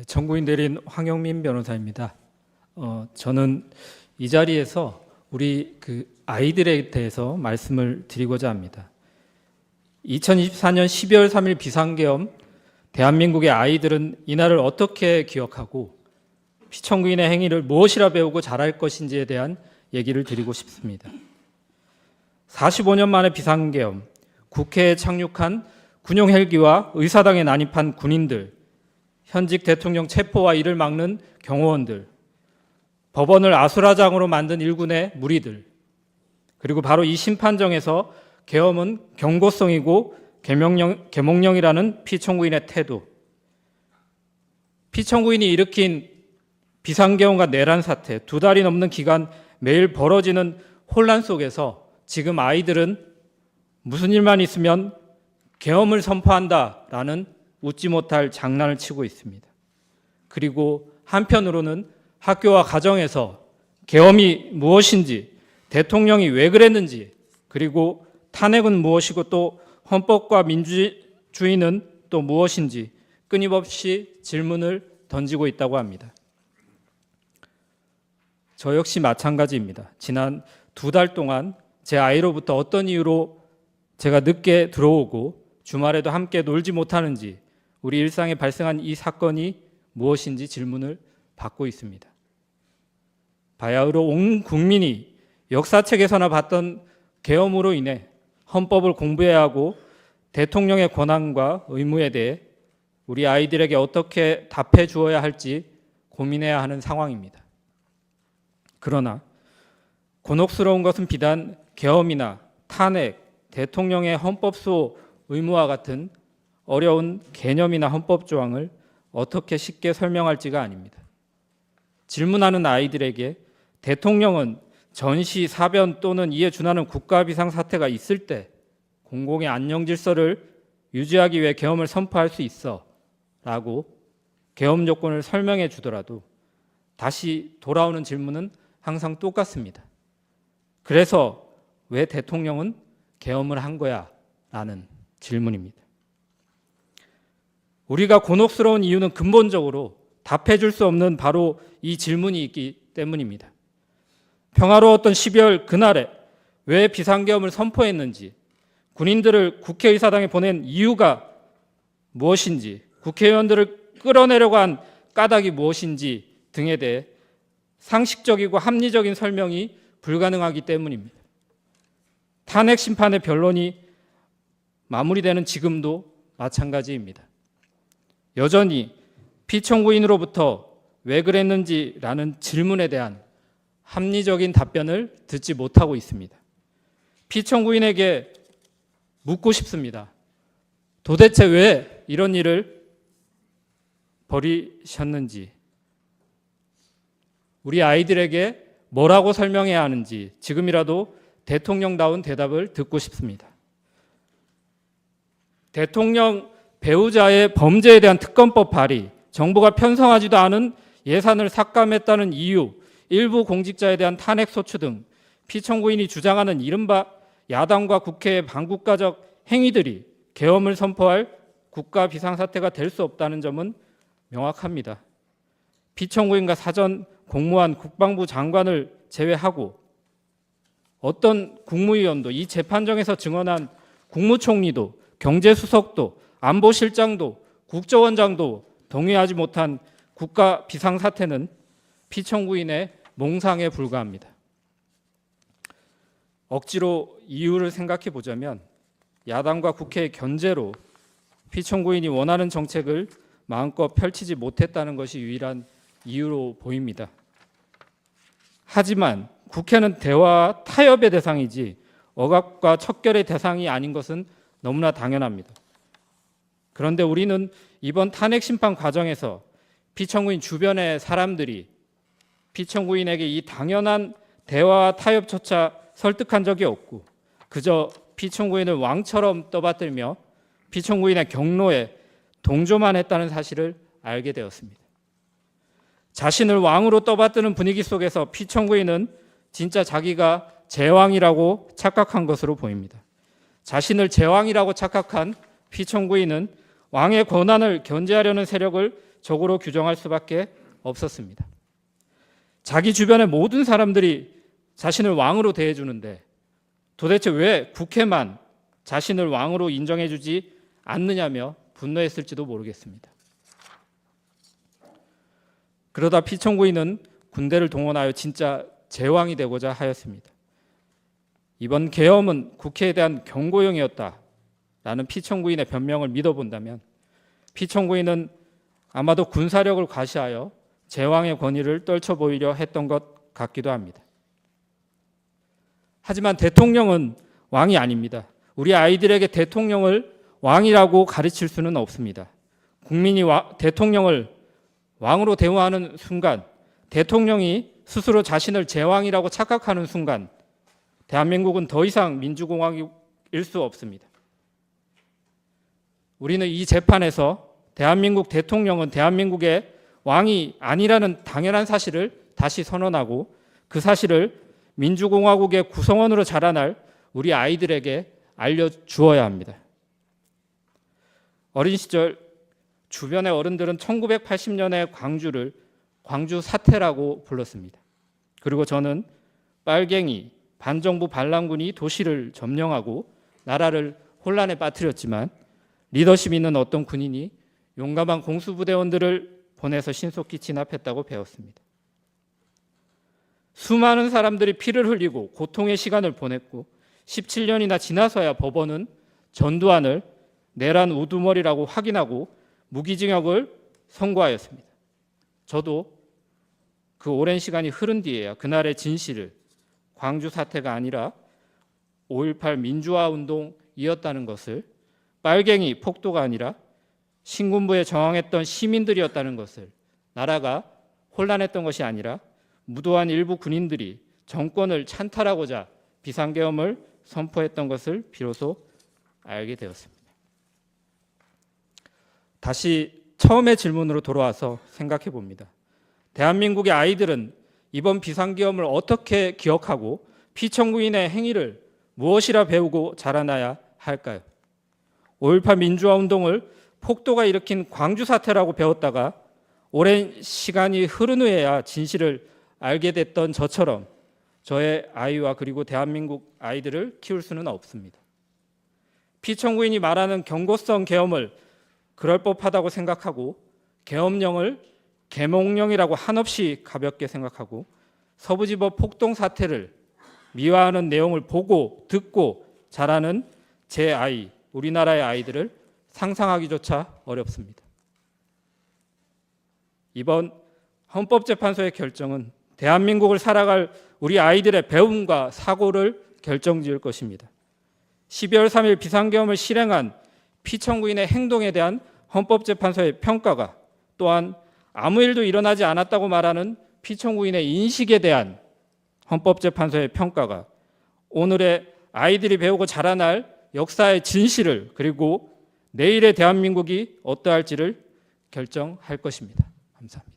정부인 대리인 황영민 변호사입니다. 저는 이 자리에서 우리 아이들에 대해서 말씀을 드리고자 합니다. 2024년 12월 3일 비상계엄, 대한민국의 아이들은 이날을 어떻게 기억하고 피청구인의 행위를 무엇이라 배우고 자랄 것인지에 대한 얘기를 드리고 싶습니다. 45년 만에 비상계엄, 국회에 착륙한 군용 헬기와 의사당에 난입한 군인들, 현직 대통령 체포와 이를 막는 경호원들, 법원을 아수라장으로 만든 일군의 무리들, 그리고 바로 이 심판정에서 계엄은 경고성이고 계몽령이라는 피청구인의 태도, 피청구인이 일으킨 비상계엄과 내란 사태, 2달이 넘는 기간 매일 벌어지는 혼란 속에서 지금 아이들은 무슨 일만 있으면 계엄을 선포한다라는 웃지 못할 장난을 치고 있습니다. 그리고 한편으로는 학교와 가정에서 계엄이 무엇인지, 대통령이 왜 그랬는지, 그리고 탄핵은 무엇이고 또 헌법과 민주주의는 또 무엇인지 끊임없이 질문을 던지고 있다고 합니다. 저 역시 마찬가지입니다. 지난 2달 동안 제 아이로부터 어떤 이유로 제가 늦게 들어오고 주말에도 함께 놀지 못하는지, 우리 일상에 발생한 이 사건이 무엇인지 질문을 받고 있습니다. 바야흐로 온 국민이 역사책에서나 봤던 계엄으로 인해 헌법을 공부해야 하고 대통령의 권한과 의무에 대해 우리 아이들에게 어떻게 답해 주어야 할지 고민해야 하는 상황입니다. 그러나 곤혹스러운 것은 비단 계엄이나 탄핵, 대통령의 헌법수호 의무와 같은 어려운 개념이나 헌법 조항을 어떻게 쉽게 설명할지가 아닙니다. 질문하는 아이들에게 대통령은 전시, 사변 또는 이에 준하는 국가 비상 사태가 있을 때 공공의 안녕 질서를 유지하기 위해 계엄을 선포할 수 있어 라고 계엄 요건을 설명해 주더라도 다시 돌아오는 질문은 항상 똑같습니다. 그래서 왜 대통령은 계엄을 한 거야? 라는 질문입니다. 우리가 곤혹스러운 이유는 근본적으로 답해 줄 수 없는 바로 이 질문이 있기 때문입니다. 평화로웠던 12월 그날에 왜 비상계엄을 선포했는지, 군인들을 국회의사당에 보낸 이유가 무엇인지, 국회의원들을 끌어내려고 한 까닭이 무엇인지 등에 대해 상식적이고 합리적인 설명이 불가능하기 때문입니다. 탄핵 심판의 변론이 마무리되는 지금도 마찬가지입니다. 여전히 피청구인으로부터 왜 그랬는지라는 질문에 대한 합리적인 답변을 듣지 못하고 있습니다. 피청구인에게 묻고 싶습니다. 도대체 왜 이런 일을 벌이셨는지, 우리 아이들에게 뭐라고 설명해야 하는지 지금이라도 대통령다운 대답을 듣고 싶습니다. 대통령 배우자의 범죄에 대한 특검법 발의, 정부가 편성하지도 않은 예산을 삭감했다는 이유, 일부 공직자에 대한 탄핵 소추 등 피청구인이 주장하는 이른바 야당과 국회의 반국가적 행위들이 계엄을 선포할 국가 비상사태가 될 수 없다는 점은 명확합니다. 피청구인과 사전 공무원 국방부 장관을 제외하고 어떤 국무위원도, 이 재판정에서 증언한 국무총리도, 경제수석도, 안보실장도, 국정원장도 동의하지 못한 국가 비상사태는 피청구인의 몽상에 불과합니다. 억지로 이유를 생각해 보자면 야당과 국회의 견제로 피청구인이 원하는 정책을 마음껏 펼치지 못했다는 것이 유일한 이유로 보입니다. 하지만 국회는 대화와 타협의 대상이지 억압과 척결의 대상이 아닌 것은 너무나 당연합니다. 그런데 우리는 이번 탄핵 심판 과정에서 피청구인 주변의 사람들이 피청구인에게 이 당연한 대화와 타협조차 설득한 적이 없고 그저 피청구인을 왕처럼 떠받들며 피청구인의 경로에 동조만 했다는 사실을 알게 되었습니다. 자신을 왕으로 떠받드는 분위기 속에서 피청구인은 진짜 자기가 제왕이라고 착각한 것으로 보입니다. 자신을 제왕이라고 착각한 피청구인은 왕의 권한을 견제하려는 세력을 적으로 규정할 수밖에 없었습니다. 자기 주변의 모든 사람들이 자신을 왕으로 대해주는데 도대체 왜 국회만 자신을 왕으로 인정해주지 않느냐며 분노했을지도 모르겠습니다. 그러다 피청구인은 군대를 동원하여 진짜 제왕이 되고자 하였습니다. 이번 계엄은 국회에 대한 경고용이었다라는 피청구인의 변명을 믿어본다면 피청구인은 아마도 군사력을 과시하여 제왕의 권위를 떨쳐보이려 했던 것 같기도 합니다. 하지만 대통령은 왕이 아닙니다. 우리 아이들에게 대통령을 왕이라고 가르칠 수는 없습니다. 국민이 대통령을 왕으로 대우하는 순간, 대통령이 스스로 자신을 제왕이라고 착각하는 순간 대한민국은 더 이상 민주공화국일 수 없습니다. 우리는 이 재판에서 대한민국 대통령은 대한민국의 왕이 아니라는 당연한 사실을 다시 선언하고 그 사실을 민주공화국의 구성원으로 자라날 우리 아이들에게 알려주어야 합니다. 어린 시절 주변의 어른들은 1980년의 광주를 광주 사태라고 불렀습니다. 그리고 저는 빨갱이, 반정부 반란군이 도시를 점령하고 나라를 혼란에 빠뜨렸지만 리더십 있는 어떤 군인이 용감한 공수부대원들을 보내서 신속히 진압했다고 배웠습니다. 수많은 사람들이 피를 흘리고 고통의 시간을 보냈고 17년이나 지나서야 법원은 전두환을 내란 우두머리라고 확인하고 무기징역을 선고하였습니다. 저도 그 오랜 시간이 흐른 뒤에야 그날의 진실을 광주 사태가 아니라 5.18 민주화 운동이었다는 것을, 빨갱이 폭도가 아니라 신군부에 저항했던 시민들이었다는 것을, 나라가 혼란했던 것이 아니라 무도한 일부 군인들이 정권을 찬탈하고자 비상계엄을 선포했던 것을 비로소 알게 되었습니다. 다시 처음의 질문으로 돌아와서 생각해 봅니다. 대한민국의 아이들은 이번 비상계엄을 어떻게 기억하고 피청구인의 행위를 무엇이라 배우고 자라나야 할까요? 5.18 민주화 운동을 폭도가 일으킨 광주 사태라고 배웠다가 오랜 시간이 흐른 후에야 진실을 알게 됐던 저처럼 저의 아이와 그리고 대한민국 아이들을 키울 수는 없습니다. 피청구인이 말하는 경고성 계엄을 그럴 법하다고 생각하고 계엄령을 계몽령이라고 한없이 가볍게 생각하고 서부지법 폭동 사태를 미화하는 내용을 보고 듣고 자라는 제 아이, 우리나라의 아이들을 상상하기조차 어렵습니다. 이번 헌법재판소의 결정은 대한민국을 살아갈 우리 아이들의 배움과 사고를 결정지을 것입니다. 12월 3일 비상계엄을 실행한 피청구인의 행동에 대한 헌법재판소의 평가가, 또한 아무 일도 일어나지 않았다고 말하는 피청구인의 인식에 대한 헌법재판소의 평가가 오늘의 아이들이 배우고 자라날 역사의 진실을, 그리고 내일의 대한민국이 어떠할지를 결정할 것입니다. 감사합니다.